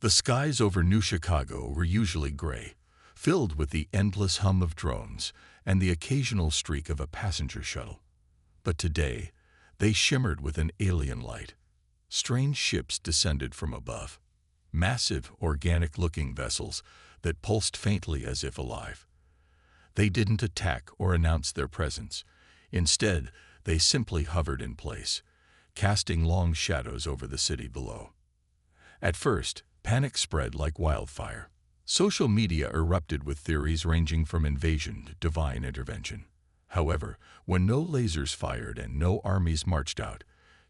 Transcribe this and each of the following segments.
The skies over New Chicago were usually gray, filled with the endless hum of drones and the occasional streak of a passenger shuttle. But today, they shimmered with an alien light. Strange ships descended from above, massive, organic-looking vessels that pulsed faintly as if alive. They didn't attack or announce their presence. Instead, they simply hovered in place, casting long shadows over the city below. At first, panic spread like wildfire. Social media erupted with theories ranging from invasion to divine intervention. However, when no lasers fired and no armies marched out,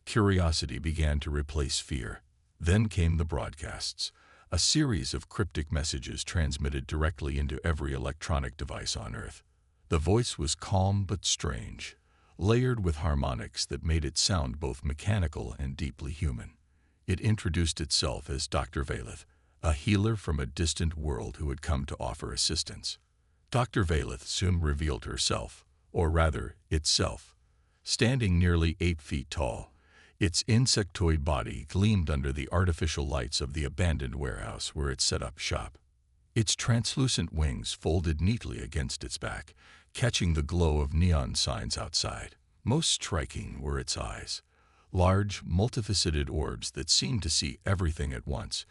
curiosity began to replace fear. Then came the broadcasts, a series of cryptic messages transmitted directly into every electronic device on Earth. The voice was calm but strange, layered with harmonics that made it sound both mechanical and deeply human. It introduced itself as Dr. Valeth, a healer from a distant world who had come to offer assistance. Dr. Valeth soon revealed herself, or rather, itself. Standing nearly 8 feet tall, its insectoid body gleamed under the artificial lights of the abandoned warehouse where it set up shop. Its translucent wings folded neatly against its back, catching the glow of neon signs outside. Most striking were its eyes, large, multifaceted orbs that seemed to see everything at once,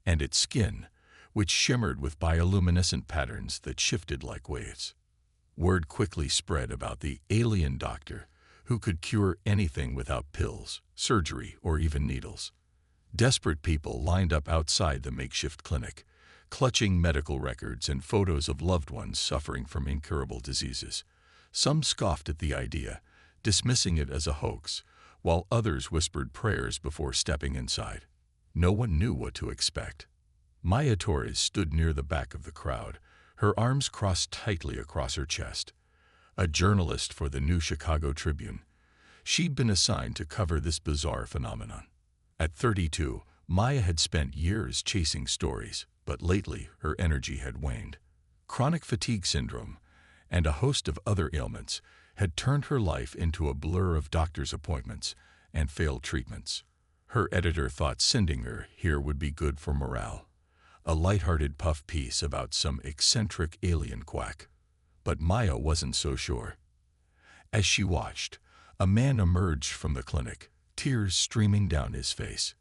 and its skin, which shimmered with bioluminescent patterns that shifted like waves. Word quickly spread about the alien doctor who could cure anything without pills, surgery, or even needles. Desperate people lined up outside the makeshift clinic, clutching medical records and photos of loved ones suffering from incurable diseases. Some scoffed at the idea, dismissing it as a hoax, while others whispered prayers before stepping inside. No one knew what to expect. Maya Torres stood near the back of the crowd, her arms crossed tightly across her chest. A journalist for the New Chicago Tribune, she'd been assigned to cover this bizarre phenomenon. At 32, Maya had spent years chasing stories, but lately her energy had waned. Chronic fatigue syndrome and a host of other ailments had turned her life into a blur of doctor's appointments and failed treatments. Her editor thought sending her here would be good for morale, a lighthearted puff piece about some eccentric alien quack. But Maya wasn't so sure. As she watched, a man emerged from the clinic, tears streaming down his face.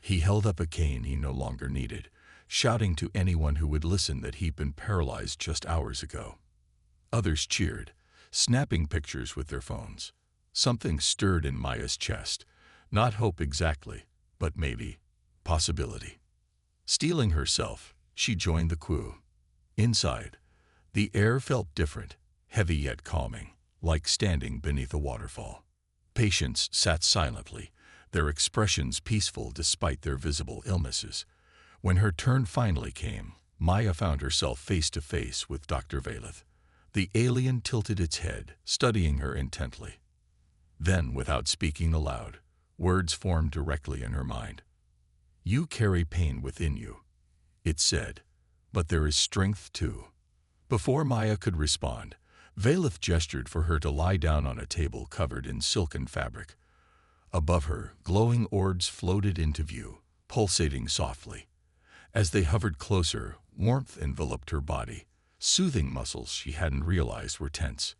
He held up a cane he no longer needed, shouting to anyone who would listen that he'd been paralyzed just hours ago. Others cheered, snapping pictures with their phones. Something stirred in Maya's chest. Not hope exactly, but maybe possibility. Steeling herself, she joined the queue. Inside, the air felt different, heavy yet calming, like standing beneath a waterfall. Patients sat silently, their expressions peaceful despite their visible illnesses. When her turn finally came, Maya found herself face to face with Dr. Valeth. The alien tilted its head, studying her intently. Then, without speaking aloud, words formed directly in her mind. "You carry pain within you," it said, "but there is strength too." Before Maya could respond, Valeth gestured for her to lie down on a table covered in silken fabric. Above her, glowing orbs floated into view, pulsating softly. As they hovered closer, warmth enveloped her body, soothing muscles she hadn't realized were tense.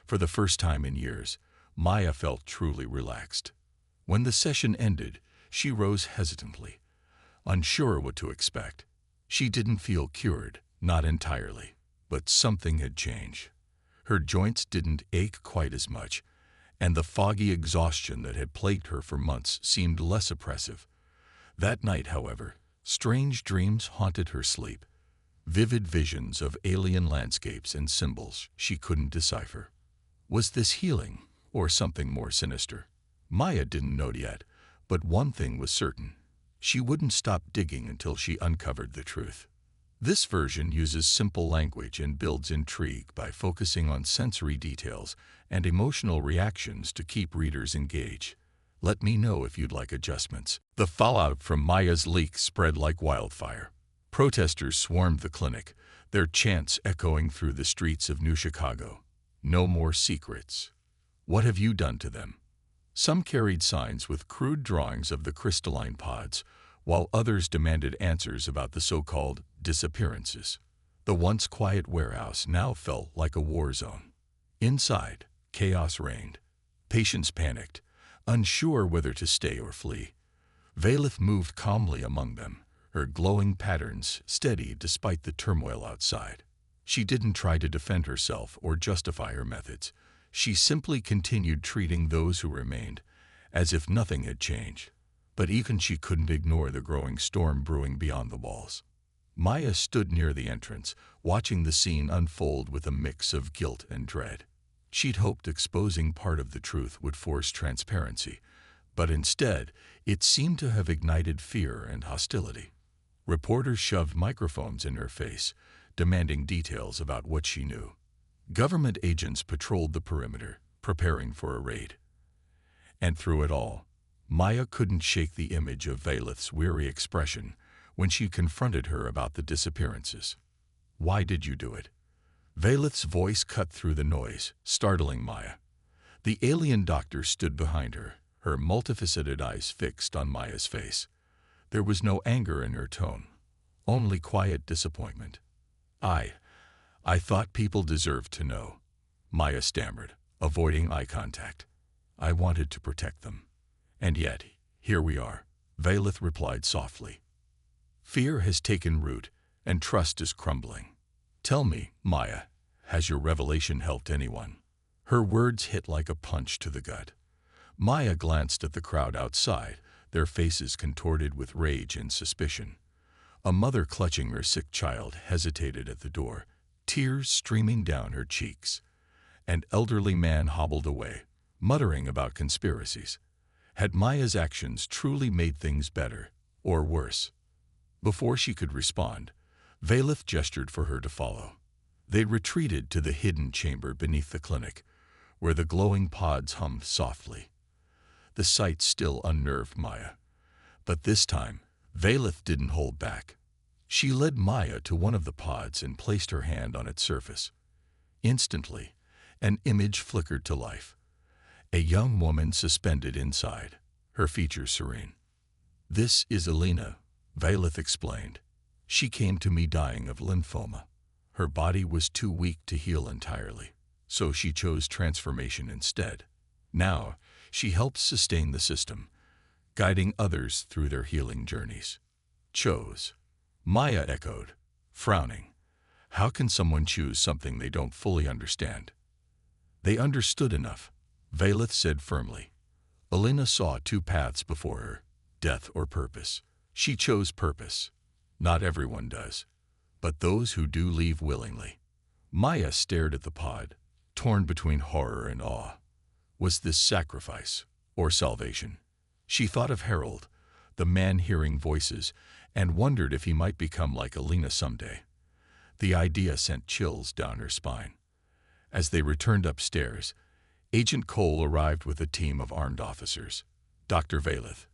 For the first time in years, Maya felt truly relaxed. When the session ended, she rose hesitantly, unsure what to expect. She didn't feel cured, not entirely, but something had changed. Her joints didn't ache quite as much, and the foggy exhaustion that had plagued her for months seemed less oppressive. That night, however, strange dreams haunted her sleep, vivid visions of alien landscapes and symbols she couldn't decipher. Was this healing, or something more sinister? Maya didn't know yet, but one thing was certain. She wouldn't stop digging until she uncovered the truth. This version uses simple language and builds intrigue by focusing on sensory details and emotional reactions to keep readers engaged. Let me know if you'd like adjustments. The fallout from Maya's leak spread like wildfire. Protesters swarmed the clinic, their chants echoing through the streets of New Chicago. "No more secrets. What have you done to them?" Some carried signs with crude drawings of the crystalline pods, while others demanded answers about the so-called disappearances. The once quiet warehouse now felt like a war zone. Inside, chaos reigned. Patients panicked, unsure whether to stay or flee. Valeth moved calmly among them, her glowing patterns steady despite the turmoil outside. She didn't try to defend herself or justify her methods. She simply continued treating those who remained, as if nothing had changed. But even she couldn't ignore the growing storm brewing beyond the walls. Maya stood near the entrance, watching the scene unfold with a mix of guilt and dread. She'd hoped exposing part of the truth would force transparency, but instead, it seemed to have ignited fear and hostility. Reporters shoved microphones in her face, demanding details about what she knew. Government agents patrolled the perimeter, preparing for a raid. And through it all, Maya couldn't shake the image of Valeth's weary expression when she confronted her about the disappearances. "Why did you do it?" Valeth's voice cut through the noise, startling Maya. The alien doctor stood behind her, her multifaceted eyes fixed on Maya's face. There was no anger in her tone, only quiet disappointment. I thought people deserved to know," Maya stammered, avoiding eye contact. "I wanted to protect them. And yet, here we are," Valeth replied softly. "Fear has taken root, and trust is crumbling. Tell me, Maya, has your revelation helped anyone?" Her words hit like a punch to the gut. Maya glanced at the crowd outside, their faces contorted with rage and suspicion. A mother clutching her sick child hesitated at the door, tears streaming down her cheeks. An elderly man hobbled away, muttering about conspiracies. Had Maya's actions truly made things better, or worse? Before she could respond, Valeth gestured for her to follow. They retreated to the hidden chamber beneath the clinic, where the glowing pods hummed softly. The sight still unnerved Maya, but this time, Valeth didn't hold back. She led Maya to one of the pods and placed her hand on its surface. Instantly, an image flickered to life. A young woman suspended inside, her features serene. "This is Alina," Valeth explained. "She came to me dying of lymphoma. Her body was too weak to heal entirely, so she chose transformation instead. Now, she helps sustain the system, guiding others through their healing journeys." "Chose," Maya echoed, frowning. How can someone choose something they don't fully understand? "They understood enough," Valeth said firmly. "Alina saw two paths before her, death or purpose. She chose purpose. Not everyone does, but those who do leave willingly." Maya stared at the pod, torn between horror and awe. Was this sacrifice or salvation? She thought of Harold, the man hearing voices, and wondered if he might become like Alina someday. The idea sent chills down her spine. As they returned upstairs, Agent Cole arrived with a team of armed officers. "Dr. Valeth,"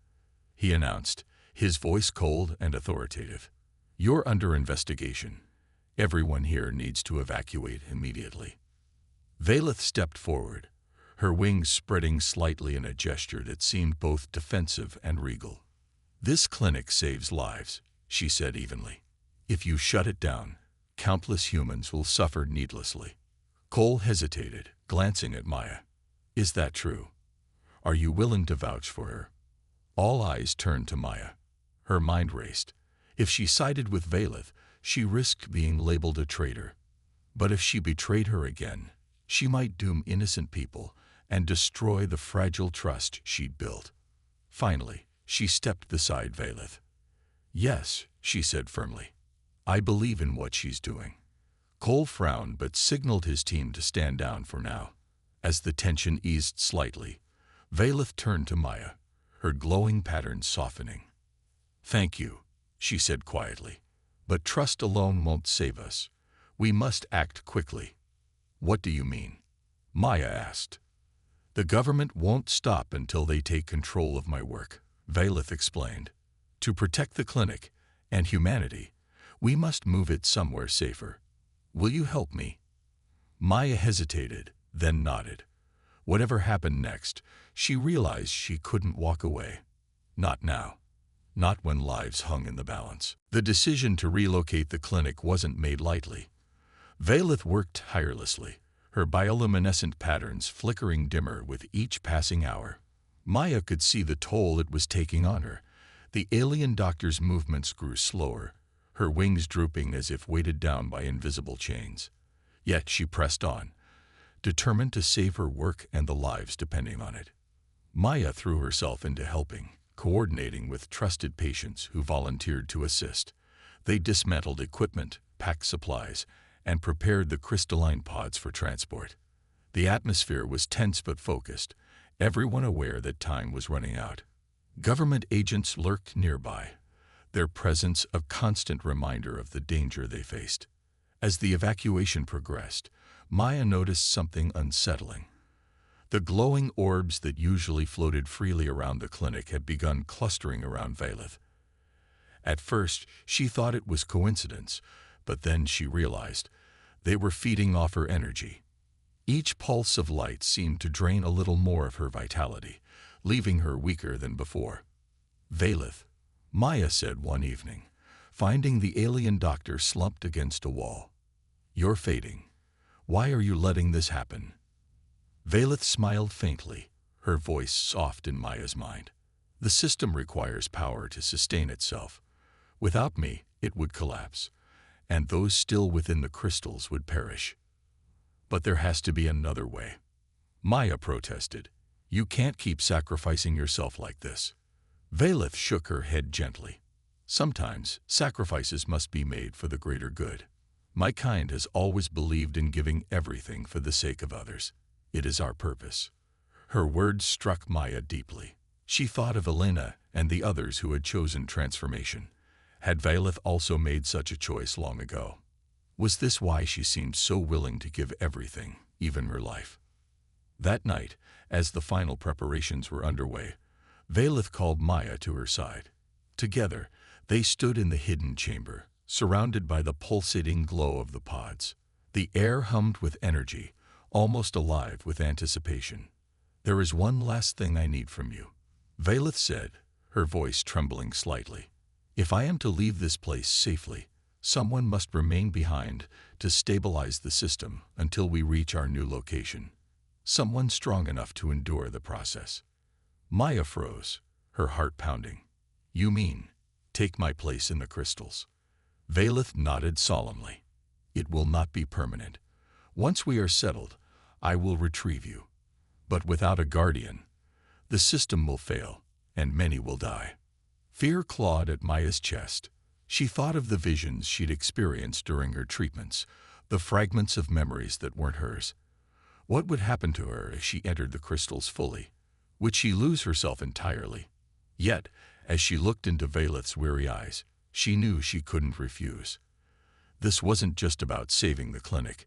he announced, his voice cold and authoritative. "You're under investigation. Everyone here needs to evacuate immediately." Valeth stepped forward, her wings spreading slightly in a gesture that seemed both defensive and regal. "This clinic saves lives," she said evenly. "If you shut it down, countless humans will suffer needlessly." Cole hesitated, glancing at Maya. "Is that true? Are you willing to vouch for her?" All eyes turned to Maya. Her mind raced. If she sided with Valeth, she risked being labeled a traitor. But if she betrayed her again, she might doom innocent people and destroy the fragile trust she'd built. Finally, she stepped beside Valeth. "Yes," she said firmly. "I believe in what she's doing." Cole frowned but signaled his team to stand down for now. As the tension eased slightly, Valeth turned to Maya, her glowing patterns softening. "Thank you," she said quietly. "But trust alone won't save us. We must act quickly." "What do you mean?" Maya asked. "The government won't stop until they take control of my work," Valeth explained. "To protect the clinic and humanity, we must move it somewhere safer. Will you help me?" Maya hesitated, then nodded. Whatever happened next, she realized she couldn't walk away. Not now. not when lives hung in the balance. The decision to relocate the clinic wasn't made lightly. Vailith worked tirelessly, her bioluminescent patterns flickering dimmer with each passing hour. Maya could see the toll it was taking on her. The alien doctor's movements grew slower, her wings drooping as if weighted down by invisible chains. Yet she pressed on, determined to save her work and the lives depending on it. Maya threw herself into helping, coordinating with trusted patients who volunteered to assist. They dismantled equipment, packed supplies, and prepared the crystalline pods for transport. The atmosphere was tense but focused, everyone aware that time was running out. Government agents lurked nearby, their presence a constant reminder of the danger they faced. As the evacuation progressed, Maya noticed something unsettling. The glowing orbs that usually floated freely around the clinic had begun clustering around Vailith. At first, she thought it was coincidence, but then she realized they were feeding off her energy. Each pulse of light seemed to drain a little more of her vitality, leaving her weaker than before. "Vailith," Maya said one evening, finding the alien doctor slumped against a wall. "You're fading. Why are you letting this happen?" Vailith smiled faintly, her voice soft in Maya's mind. "The system requires power to sustain itself. Without me, it would collapse, and those still within the crystals would perish. But there has to be another way." Maya protested. "You can't keep sacrificing yourself like this." Vailith shook her head gently. "Sometimes sacrifices must be made for the greater good. My kind has always believed in giving everything for the sake of others. It is our purpose." Her words struck Maya deeply. She thought of Elena and the others who had chosen transformation. Had Vailith also made such a choice long ago? Was this why she seemed so willing to give everything, even her life? That night, as the final preparations were underway, Vailith called Maya to her side. Together, they stood in the hidden chamber, surrounded by the pulsating glow of the pods. The air hummed with energy, almost alive with anticipation. "There is one last thing I need from you," Vailith said, her voice trembling slightly. "If I am to leave this place safely, someone must remain behind to stabilize the system until we reach our new location. Someone strong enough to endure the process." Maya froze, her heart pounding. "You mean, take my place in the crystals?" Vailith nodded solemnly. "It will not be permanent. Once we are settled, I will retrieve you. But without a guardian, the system will fail, and many will die." Fear clawed at Maya's chest. She thought of the visions she'd experienced during her treatments, the fragments of memories that weren't hers. What would happen to her if she entered the crystals fully? Would she lose herself entirely? Yet, as she looked into Vailith's weary eyes, she knew she couldn't refuse. This wasn't just about saving the clinic.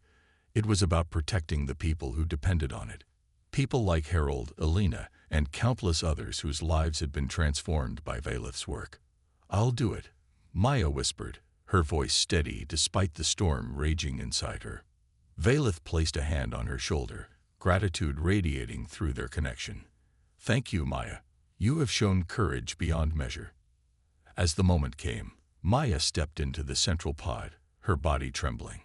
It was about protecting the people who depended on it. People like Harold, Elena, and countless others whose lives had been transformed by Vailith's work. "I'll do it," Maya whispered, her voice steady despite the storm raging inside her. Vailith placed a hand on her shoulder, gratitude radiating through their connection. "Thank you, Maya. You have shown courage beyond measure." As the moment came, Maya stepped into the central pod, her body trembling.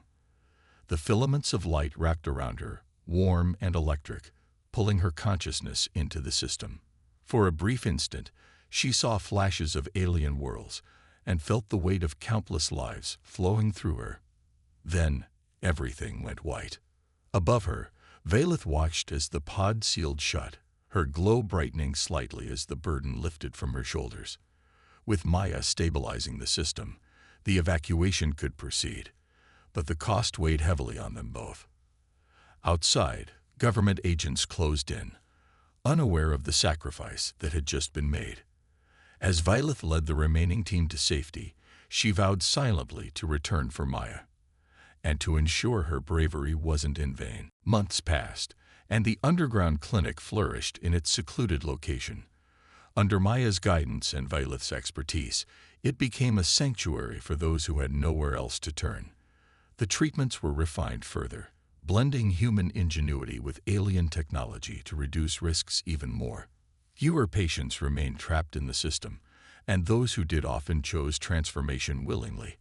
The filaments of light wrapped around her, warm and electric, pulling her consciousness into the system. For a brief instant, she saw flashes of alien worlds and felt the weight of countless lives flowing through her. Then, everything went white. Above her, Vailith watched as the pod sealed shut, her glow brightening slightly as the burden lifted from her shoulders. With Maya stabilizing the system, the evacuation could proceed, but the cost weighed heavily on them both. Outside, government agents closed in, unaware of the sacrifice that had just been made. As Vailith led the remaining team to safety, she vowed silently to return for Maya, and to ensure her bravery wasn't in vain. Months passed, and the underground clinic flourished in its secluded location. Under Maya's guidance and Vailith's expertise, it became a sanctuary for those who had nowhere else to turn. The treatments were refined further, blending human ingenuity with alien technology to reduce risks even more. Fewer patients remained trapped in the system, and those who did often chose transformation willingly,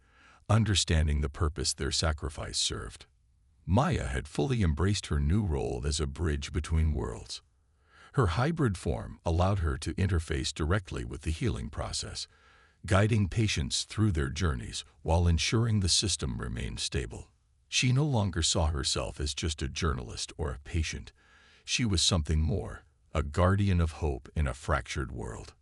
understanding the purpose their sacrifice served. Maya had fully embraced her new role as a bridge between worlds. Her hybrid form allowed her to interface directly with the healing process, guiding patients through their journeys while ensuring the system remained stable. She no longer saw herself as just a journalist or a patient. She was something more, a guardian of hope in a fractured world.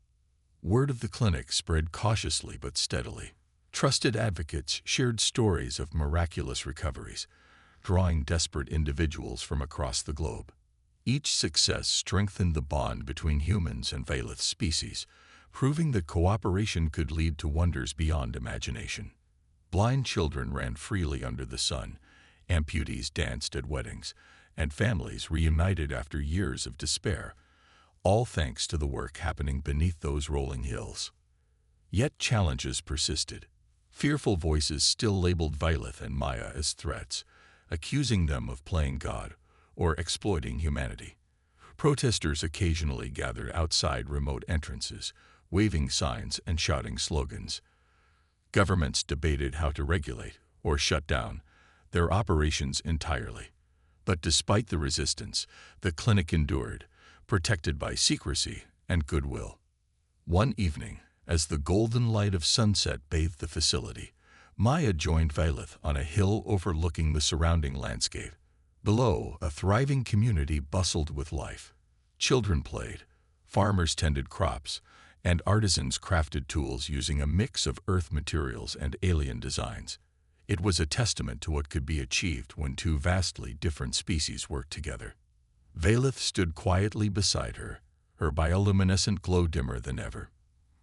Word of the clinic spread cautiously but steadily. Trusted advocates shared stories of miraculous recoveries, drawing desperate individuals from across the globe. Each success strengthened the bond between humans and Valeth's species, proving that cooperation could lead to wonders beyond imagination. Blind children ran freely under the sun, amputees danced at weddings, and families reunited after years of despair, all thanks to the work happening beneath those rolling hills. Yet challenges persisted. Fearful voices still labeled Valeth and Maya as threats, accusing them of playing God or exploiting humanity. Protesters occasionally gathered outside remote entrances, waving signs and shouting slogans. Governments debated how to regulate or shut down their operations entirely. But despite the resistance, the clinic endured, protected by secrecy and goodwill. One evening, as the golden light of sunset bathed the facility, Maya joined Valeth on a hill overlooking the surrounding landscape. Below, a thriving community bustled with life. Children played, farmers tended crops, and artisans crafted tools using a mix of earth materials and alien designs. It was a testament to what could be achieved when two vastly different species worked together. Valeth stood quietly beside her, her bioluminescent glow dimmer than ever.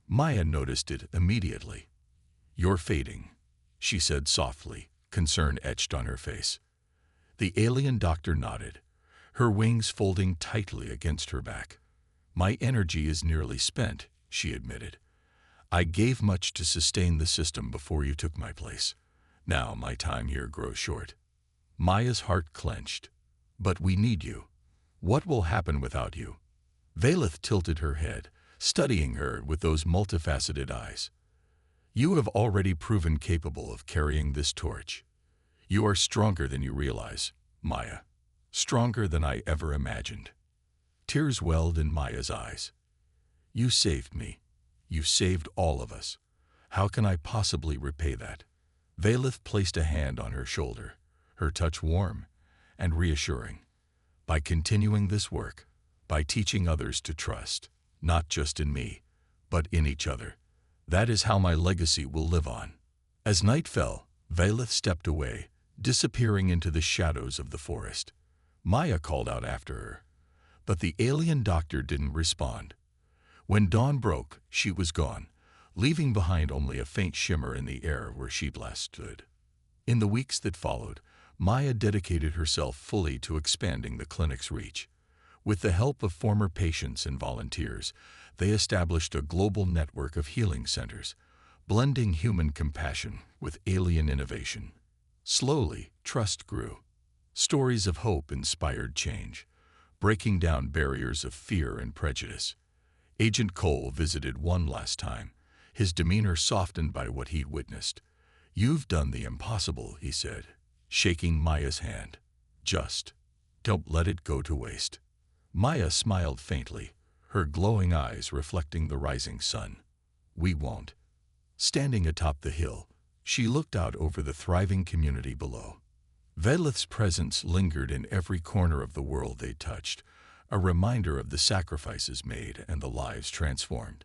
Maya noticed it immediately. "You're fading," she said softly, concern etched on her face. The alien doctor nodded, her wings folding tightly against her back. "My energy is nearly spent," she admitted. "I gave much to sustain the system before you took my place. Now my time here grows short." Maya's heart clenched. "But we need you. What will happen without you?" Valeth tilted her head, studying her with those multifaceted eyes. "You have already proven capable of carrying this torch. You are stronger than you realize, Maya. Stronger than I ever imagined." Tears welled in Maya's eyes. "You saved me. You saved all of us. How can I possibly repay that?" Valeth placed a hand on her shoulder, her touch warm and reassuring. "By continuing this work, by teaching others to trust, not just in me, but in each other, that is how my legacy will live on." As night fell, Valeth stepped away, disappearing into the shadows of the forest. Maya called out after her, but the alien doctor didn't respond. When dawn broke, she was gone, leaving behind only a faint shimmer in the air where she last stood. In the weeks that followed, Maya dedicated herself fully to expanding the clinic's reach. With the help of former patients and volunteers, they established a global network of healing centers, blending human compassion with alien innovation. Slowly, trust grew. Stories of hope inspired change, breaking down barriers of fear and prejudice. Agent Cole visited one last time, his demeanor softened by what he'd witnessed. "You've done the impossible," he said, shaking Maya's hand. "Just don't let it go to waste." Maya smiled faintly, her glowing eyes reflecting the rising sun. "We won't." Standing atop the hill, she looked out over the thriving community below. Valeth's presence lingered in every corner of the world they touched, a reminder of the sacrifices made and the lives transformed.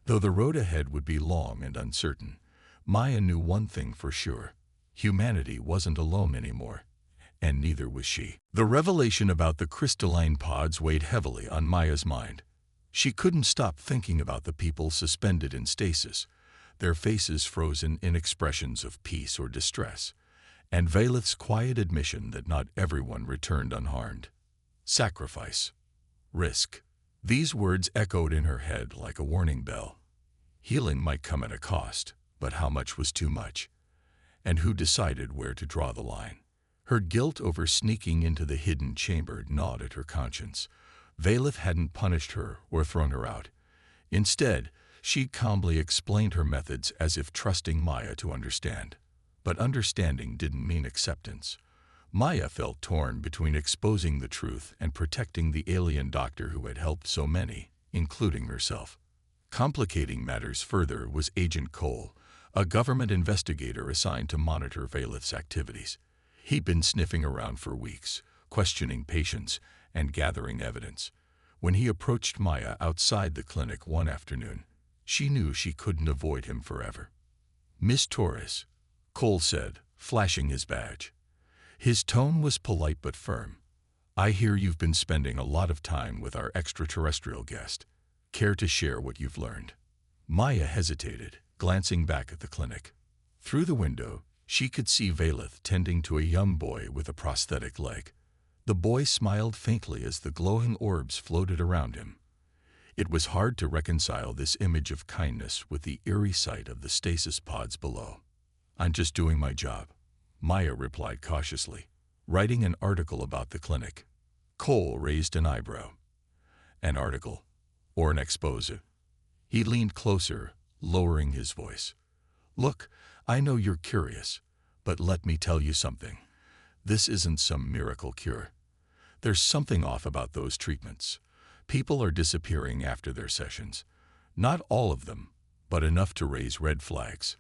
Though the road ahead would be long and uncertain, Maya knew one thing for sure: humanity wasn't alone anymore, and neither was she. The revelation about the crystalline pods weighed heavily on Maya's mind. She couldn't stop thinking about the people suspended in stasis, their faces frozen in expressions of peace or distress, and Valeth's quiet admission that not everyone returned unharmed. Sacrifice. Risk. These words echoed in her head like a warning bell. Healing might come at a cost, but how much was too much? And who decided where to draw the line? Her guilt over sneaking into the hidden chamber gnawed at her conscience. Valeth hadn't punished her or thrown her out. Instead, She calmly explained her methods as if trusting Maya to understand. But understanding didn't mean acceptance. Maya felt torn between exposing the truth and protecting the alien doctor who had helped so many, including herself. Complicating matters further was Agent Cole, a government investigator assigned to monitor Valeth's activities. He'd been sniffing around for weeks, questioning patients and gathering evidence. When he approached Maya outside the clinic one afternoon, she knew she couldn't avoid him forever. "Miss Torres," Cole said, flashing his badge. His tone was polite but firm. "I hear you've been spending a lot of time with our extraterrestrial guest. Care to share what you've learned?" Maya hesitated, glancing back at the clinic. Through the window, she could see Valeth tending to a young boy with a prosthetic leg. The boy smiled faintly as the glowing orbs floated around him. It was hard to reconcile this image of kindness with the eerie sight of the stasis pods below. "I'm just doing my job," Maya replied cautiously, "writing an article about the clinic." Cole raised an eyebrow. "An article? Or an expose?" He leaned closer, lowering his voice. "Look, I know you're curious, but let me tell you something. This isn't some miracle cure. There's something off about those treatments. People are disappearing after their sessions. Not all of them, but enough to raise red flags."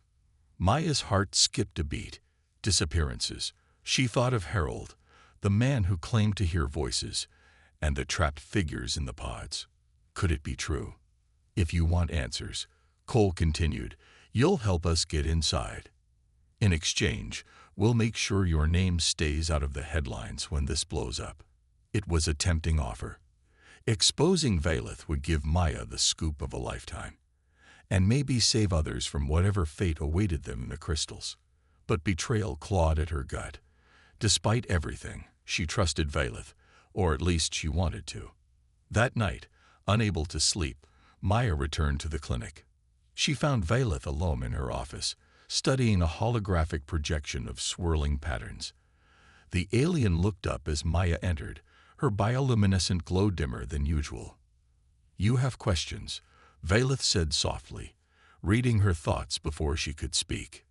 Maya's heart skipped a beat. Disappearances. She thought of Harold, the man who claimed to hear voices, and the trapped figures in the pods. Could it be true? "If you want answers," Cole continued, "you'll help us get inside. In exchange, we'll make sure your name stays out of the headlines when this blows up." It was a tempting offer. Exposing Valeth would give Maya the scoop of a lifetime, and maybe save others from whatever fate awaited them in the crystals. But betrayal clawed at her gut. Despite everything, she trusted Valeth, or at least she wanted to. That night, unable to sleep, Maya returned to the clinic. She found Valeth alone in her office, studying a holographic projection of swirling patterns. The alien looked up as Maya entered, her bioluminescent glow dimmer than usual. "You have questions," Valeth said softly, reading her thoughts before she could speak.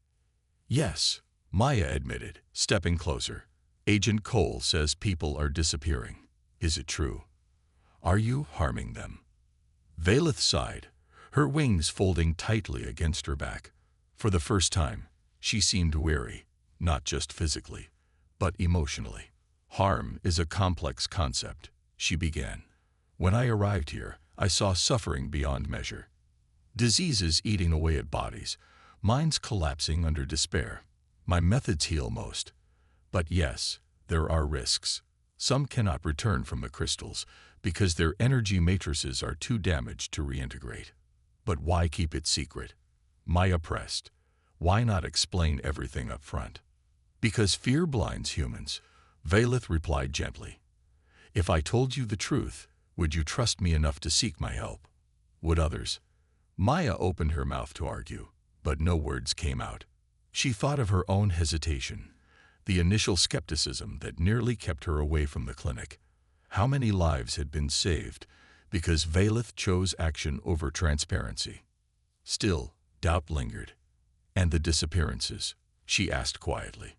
"Yes," Maya admitted, stepping closer. "Agent Cole says people are disappearing. Is it true? Are you harming them?" Valeth sighed, her wings folding tightly against her back. For the first time, she seemed weary, not just physically, but emotionally. "Harm is a complex concept," she began. "When I arrived here, I saw suffering beyond measure. Diseases eating away at bodies, minds collapsing under despair. My methods heal most. But yes, there are risks. Some cannot return from the crystals because their energy matrices are too damaged to reintegrate. But why keep it secret?" Maya pressed. "Why not explain everything up front?" "Because fear blinds humans," Valeth replied gently. "If I told you the truth, would you trust me enough to seek my help? Would others?" Maya opened her mouth to argue, but no words came out. She thought of her own hesitation, the initial skepticism that nearly kept her away from the clinic. How many lives had been saved because Valeth chose action over transparency? Still, doubt lingered. "And the disappearances?" she asked quietly.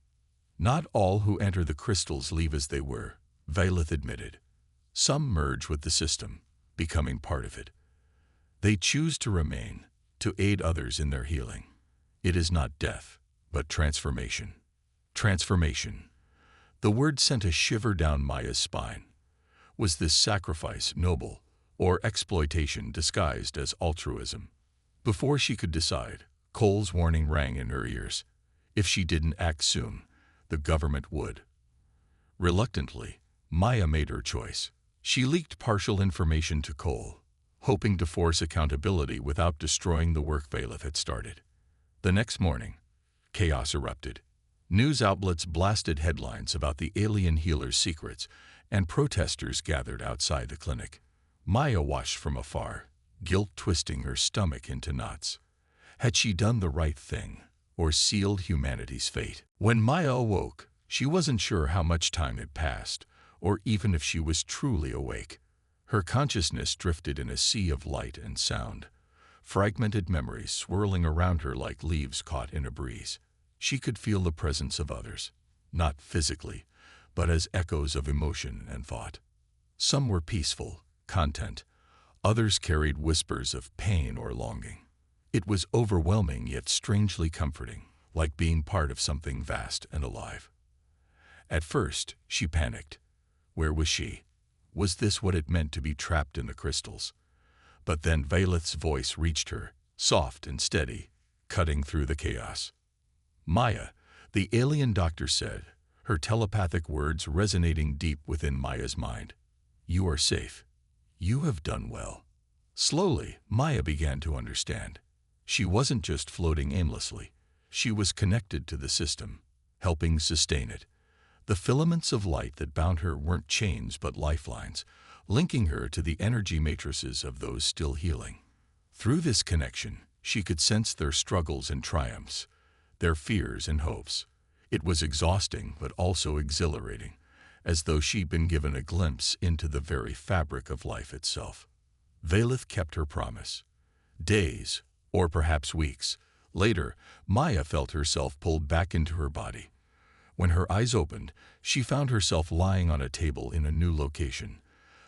"Not all who enter the crystals leave as they were," Valeth admitted. "Some merge with the system, becoming part of it. They choose to remain, to aid others in their healing. It is not death, but transformation." Transformation. The word sent a shiver down Maya's spine. Was this sacrifice noble, or exploitation disguised as altruism? Before she could decide, Cole's warning rang in her ears. If she didn't act soon, the government would. Reluctantly, Maya made her choice. She leaked partial information to Cole, hoping to force accountability without destroying the work Valeth had started. The next morning, chaos erupted. News outlets blasted headlines about the alien healer's secrets, and protesters gathered outside the clinic. Maya watched from afar, guilt twisting her stomach into knots. Had she done the right thing, or sealed humanity's fate? When Maya awoke, she wasn't sure how much time had passed, or even if she was truly awake. Her consciousness drifted in a sea of light and sound. fragmented memories swirling around her like leaves caught in a breeze. She could feel the presence of others, not physically, but as echoes of emotion and thought. Some were peaceful, content. Others carried whispers of pain or longing. It was overwhelming yet strangely comforting, like being part of something vast and alive. At first, she panicked. Where was she? Was this what it meant to be trapped in the crystals? But then Valeth's voice reached her, soft and steady, cutting through the chaos. Maya, the alien doctor said, her telepathic words resonating deep within Maya's mind. You are safe. You have done well. Slowly, Maya began to understand. She wasn't just floating aimlessly. She was connected to the system, helping sustain it. The filaments of light that bound her weren't chains but lifelines, linking her to the energy matrices of those still healing. Through this connection, she could sense their struggles and triumphs, their fears and hopes. It was exhausting but also exhilarating, as though she'd been given a glimpse into the very fabric of life itself. Valeth kept her promise. Days, or perhaps weeks, later, Maya felt herself pulled back into her body. When her eyes opened, she found herself lying on a table in a new location,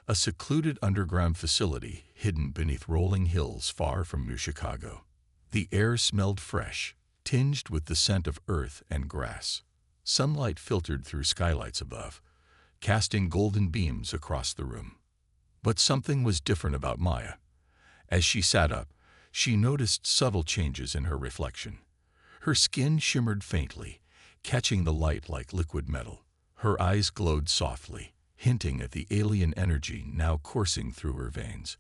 a secluded underground facility hidden beneath rolling hills far from New Chicago. The air smelled fresh, tinged with the scent of earth and grass. Sunlight filtered through skylights above, casting golden beams across the room. But something was different about Maya. As she sat up, she noticed subtle changes in her reflection. Her skin shimmered faintly, catching the light like liquid metal. Her eyes glowed softly, hinting at the alien energy now coursing through her veins.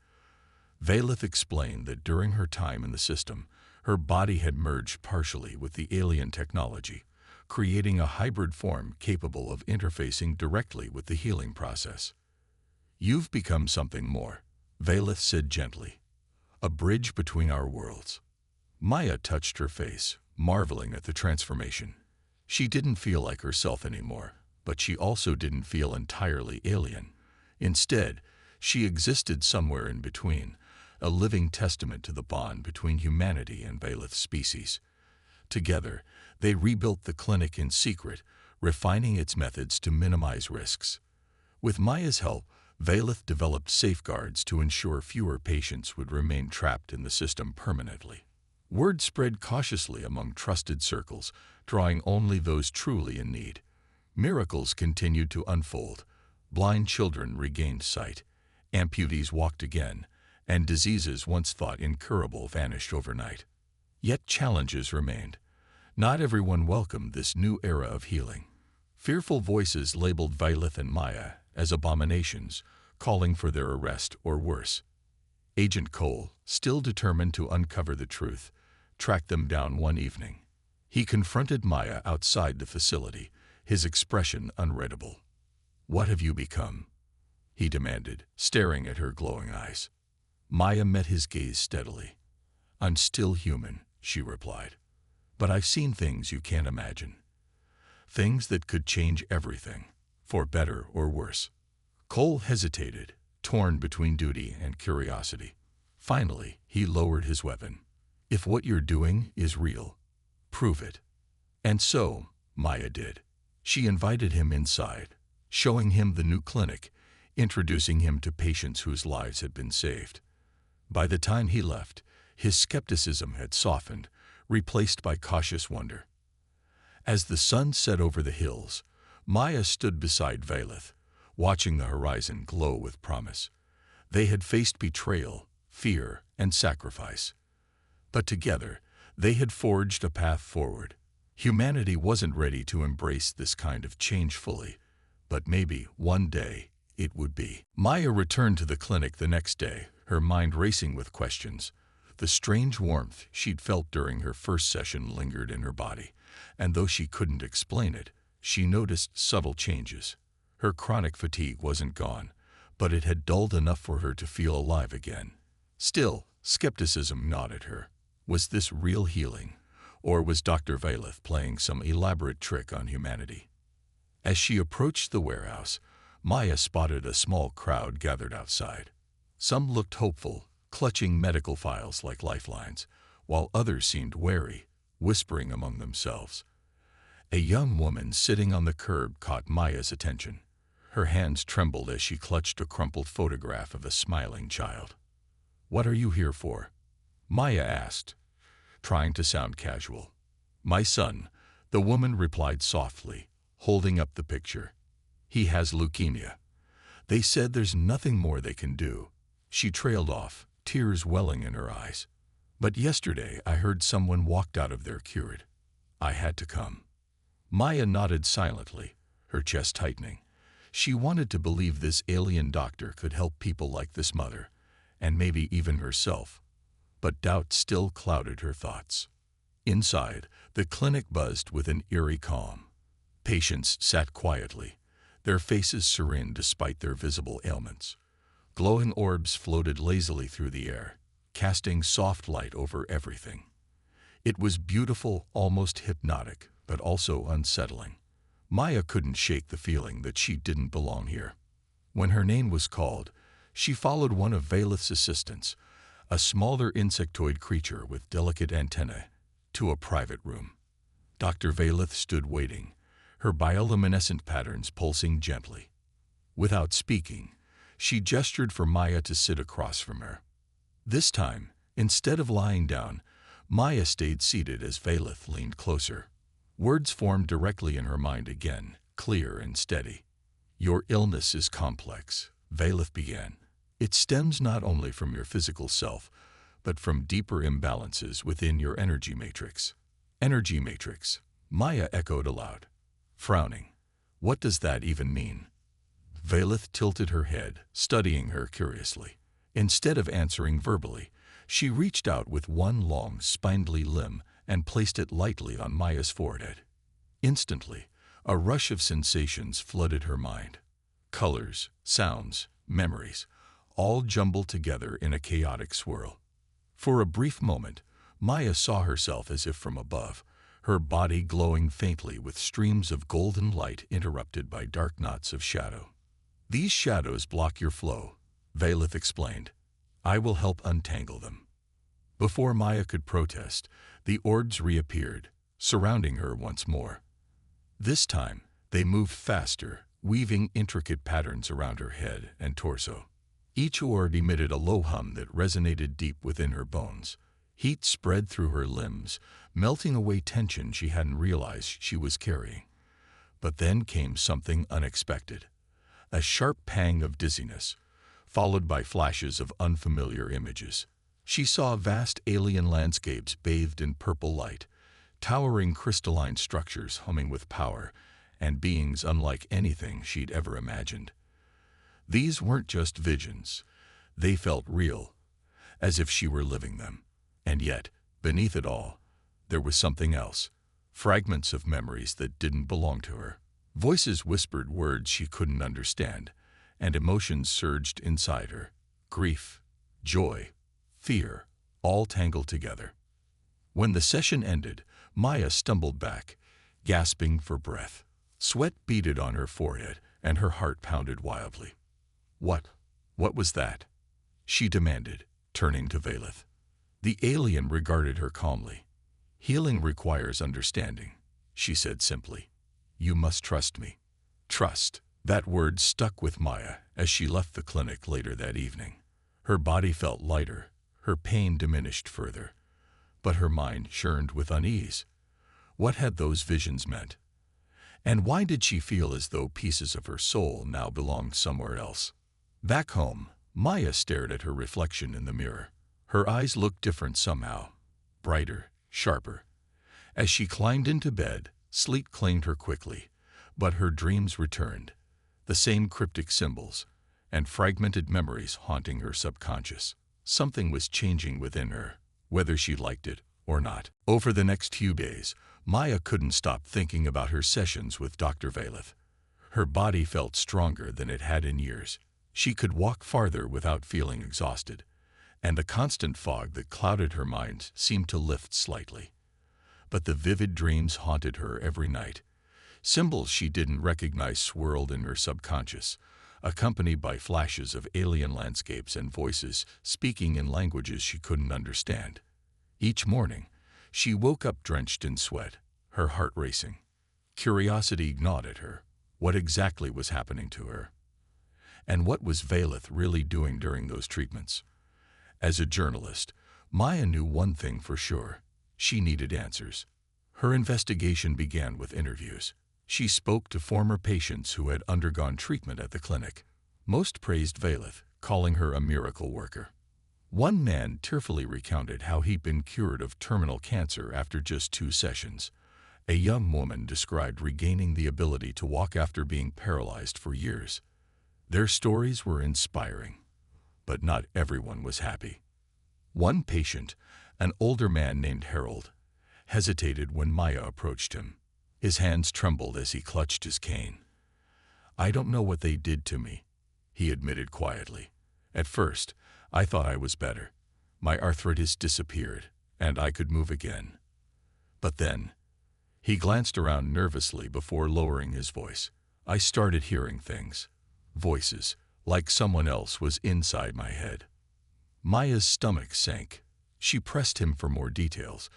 Valeth explained that during her time in the system, her body had merged partially with the alien technology, creating a hybrid form capable of interfacing directly with the healing process. You've become something more, Valeth said gently. A bridge between our worlds. Maya touched her face, marveling at the transformation. She didn't feel like herself anymore, but she also didn't feel entirely alien. Instead, she existed somewhere in between, a living testament to the bond between humanity and Valeth's species. Together, they rebuilt the clinic in secret, refining its methods to minimize risks. With Maya's help, Valeth developed safeguards to ensure fewer patients would remain trapped in the system permanently. Word spread cautiously among trusted circles, drawing only those truly in need. Miracles continued to unfold. Blind children regained sight, amputees walked again, and diseases once thought incurable vanished overnight. Yet challenges remained. Not everyone welcomed this new era of healing. Fearful voices labeled Valeth and Maya as abominations, calling for their arrest or worse. Agent Cole, still determined to uncover the truth, tracked them down one evening. He confronted Maya outside the facility, his expression unreadable. "What have you become?" he demanded, staring at her glowing eyes. Maya met his gaze steadily. "I'm still human," she replied. "But I've seen things you can't imagine. Things that could change everything, for better or worse." Cole hesitated, torn between duty and curiosity. Finally, he lowered his weapon. "If what you're doing is real, prove it." And so, Maya did. She invited him inside, showing him the new clinic, introducing him to patients whose lives had been saved. By the time he left, his skepticism had softened, replaced by cautious wonder. As the sun set over the hills, Maya stood beside Valeth, watching the horizon glow with promise. They had faced betrayal, fear, and sacrifice. But together, they had forged a path forward. Humanity wasn't ready to embrace this kind of change fully, but maybe one day it would be. Maya returned to the clinic the next day, her mind racing with questions. The strange warmth she'd felt during her first session lingered in her body, and though she couldn't explain it, she noticed subtle changes. Her chronic fatigue wasn't gone, but it had dulled enough for her to feel alive again. Still, skepticism gnawed at her. Was this real healing, or was Dr. Valeth playing some elaborate trick on humanity? As she approached the warehouse, Maya spotted a small crowd gathered outside. Some looked hopeful, clutching medical files like lifelines, while others seemed wary, whispering among themselves. A young woman sitting on the curb caught Maya's attention. Her hands trembled as she clutched a crumpled photograph of a smiling child. "What are you here for?" Maya asked, trying to sound casual. "My son," the woman replied softly, holding up the picture. "He has leukemia. They said there's nothing more they can do." She trailed off, tears welling in her eyes. "But yesterday I heard someone walked out of there cured. I had to come." Maya nodded silently, her chest tightening. She wanted to believe this alien doctor could help people like this mother, and maybe even herself. But doubt still clouded her thoughts. Inside, the clinic buzzed with an eerie calm. Patients sat quietly, their faces serene despite their visible ailments. Glowing orbs floated lazily through the air, casting soft light over everything. It was beautiful, almost hypnotic, but also unsettling. Maya couldn't shake the feeling that she didn't belong here. When her name was called, she followed one of Valeth's assistants, a smaller insectoid creature with delicate antennae, to a private room. Dr. Valeth stood waiting, her bioluminescent patterns pulsing gently. Without speaking, she gestured for Maya to sit across from her. This time, instead of lying down, Maya stayed seated as Valeth leaned closer. Words formed directly in her mind again, clear and steady. "Your illness is complex," Valeth began. "It stems not only from your physical self, but from deeper imbalances within your energy matrix." "Energy matrix," Maya echoed aloud, frowning. "What does that even mean?" Valeth tilted her head, studying her curiously. Instead of answering verbally, she reached out with one long, spindly limb and placed it lightly on Maya's forehead. Instantly, a rush of sensations flooded her mind. Colors, sounds, memories, all jumbled together in a chaotic swirl. For a brief moment, Maya saw herself as if from above, her body glowing faintly with streams of golden light interrupted by dark knots of shadow. "These shadows block your flow," Valeth explained. "I will help untangle them." Before Maya could protest, the orbs reappeared, surrounding her once more. This time, they moved faster, weaving intricate patterns around her head and torso. Each orb emitted a low hum that resonated deep within her bones. Heat spread through her limbs, melting away tension she hadn't realized she was carrying. But then came something unexpected. A sharp pang of dizziness, followed by flashes of unfamiliar images. She saw vast alien landscapes bathed in purple light, towering crystalline structures humming with power, and beings unlike anything she'd ever imagined. These weren't just visions. They felt real, as if she were living them. And yet, beneath it all, there was something else. Fragments of memories that didn't belong to her. Voices whispered words she couldn't understand, and emotions surged inside her. Grief, joy, fear, all tangled together. When the session ended, Maya stumbled back, gasping for breath. Sweat beaded on her forehead, and her heart pounded wildly. What was that?" she demanded, turning to Valeth. The alien regarded her calmly. "Healing requires understanding," she said simply. "You must trust me." Trust. That word stuck with Maya as she left the clinic later that evening. Her body felt lighter, her pain diminished further, but her mind churned with unease. What had those visions meant? And why did she feel as though pieces of her soul now belonged somewhere else? Back home, Maya stared at her reflection in the mirror. Her eyes looked different somehow, brighter, sharper. As she climbed into bed, sleep claimed her quickly, but her dreams returned, the same cryptic symbols and fragmented memories haunting her subconscious. Something was changing within her, whether she liked it or not. Over the next few days, Maya couldn't stop thinking about her sessions with Dr. Valeth. Her body felt stronger than it had in years. She could walk farther without feeling exhausted, and the constant fog that clouded her mind seemed to lift slightly. But the vivid dreams haunted her every night. Symbols she didn't recognize swirled in her subconscious, accompanied by flashes of alien landscapes and voices speaking in languages she couldn't understand. Each morning, she woke up drenched in sweat, her heart racing. Curiosity gnawed at her. What exactly was happening to her? And what was Valeth really doing during those treatments? As a journalist, Maya knew one thing for sure. She needed answers. Her investigation began with interviews. She spoke to former patients who had undergone treatment at the clinic. Most praised Valeth, calling her a miracle worker. One man tearfully recounted how he'd been cured of terminal cancer after just 2 sessions. A young woman described regaining the ability to walk after being paralyzed for years. Their stories were inspiring, but not everyone was happy. One patient, an older man named Harold, hesitated when Maya approached him. His hands trembled as he clutched his cane. "I don't know what they did to me," he admitted quietly. "At first, I thought I was better. My arthritis disappeared, and I could move again. But then," he glanced around nervously before lowering his voice, "I started hearing things. Voices, like someone else was inside my head." Maya's stomach sank. She pressed him for more details,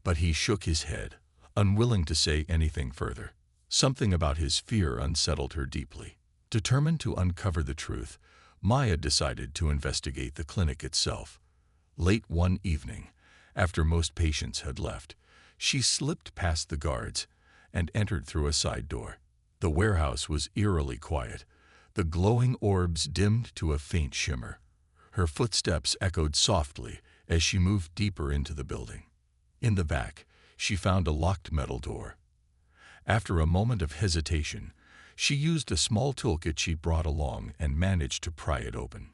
but he shook his head, unwilling to say anything further. Something about his fear unsettled her deeply. Determined to uncover the truth, Maya decided to investigate the clinic itself. Late one evening, after most patients had left, she slipped past the guards and entered through a side door. The warehouse was eerily quiet, the glowing orbs dimmed to a faint shimmer. Her footsteps echoed softly as she moved deeper into the building. In the back, she found a locked metal door. After a moment of hesitation, she used a small toolkit she brought along and managed to pry it open.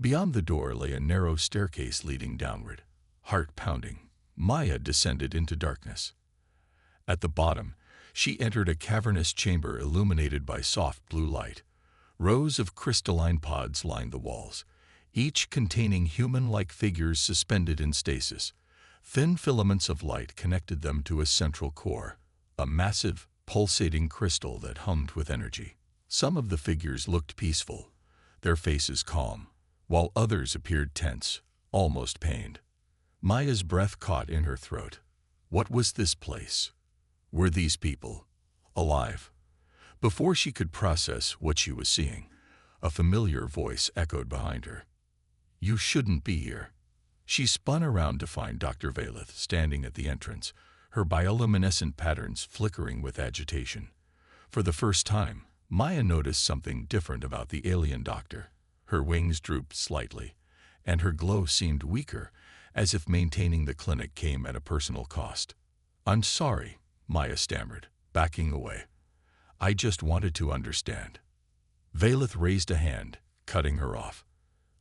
Beyond the door lay a narrow staircase leading downward. Heart pounding, Maya descended into darkness. At the bottom, she entered a cavernous chamber illuminated by soft blue light. Rows of crystalline pods lined the walls, each containing human-like figures suspended in stasis. Thin filaments of light connected them to a central core, a massive, pulsating crystal that hummed with energy. Some of the figures looked peaceful, their faces calm, while others appeared tense, almost pained. Maya's breath caught in her throat. What was this place? Were these people alive? Before she could process what she was seeing, a familiar voice echoed behind her. "You shouldn't be here." She spun around to find Dr. Valeth standing at the entrance, her bioluminescent patterns flickering with agitation. For the first time, Maya noticed something different about the alien doctor. Her wings drooped slightly, and her glow seemed weaker, as if maintaining the clinic came at a personal cost. "I'm sorry," Maya stammered, backing away. "I just wanted to understand." Valeth raised a hand, cutting her off.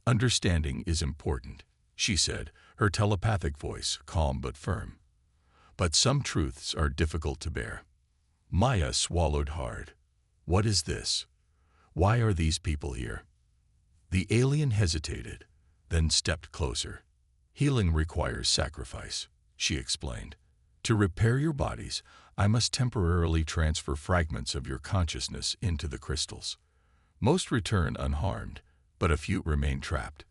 "Understanding is important," she said, her telepathic voice calm but firm. "But some truths are difficult to bear." Maya swallowed hard. What is this? Why are these people here? The alien hesitated, then stepped closer. "Healing requires sacrifice," she explained. "To repair your bodies, I must temporarily transfer fragments of your consciousness into the crystals. Most return unharmed, but a few remain trapped.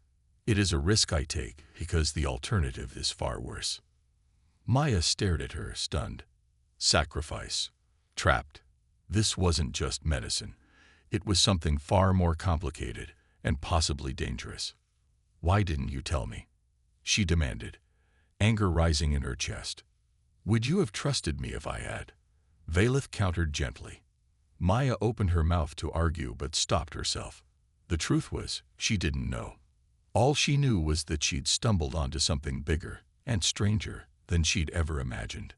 It is a risk I take because the alternative is far worse." Maya stared at her, stunned. Sacrifice. Trapped. This wasn't just medicine. It was something far more complicated and possibly dangerous. "Why didn't you tell me?" she demanded, anger rising in her chest. "Would you have trusted me if I had?" Valeth countered gently. Maya opened her mouth to argue but stopped herself. The truth was, she didn't know. All she knew was that she'd stumbled onto something bigger and stranger than she'd ever imagined.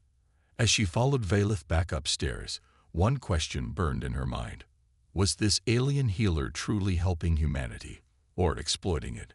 As she followed Valeth back upstairs, one question burned in her mind. Was this alien healer truly helping humanity or exploiting it?